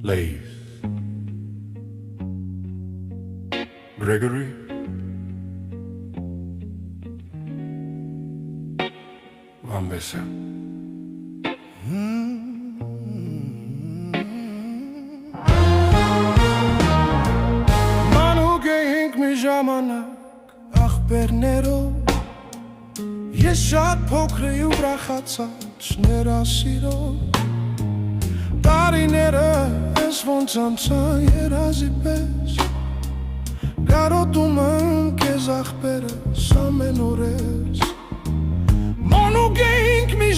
Lays Gregory Van Bessem Մանուկ էինք մի ժամանակ ախպերներով Ես շատ փոքր էի ու ուրախացած նրա սիրով Տարիները ես ոնց անցան երազի պես Կարոտում եմ քեզ ախպերս ամեն օրես Մանուկ էինք մի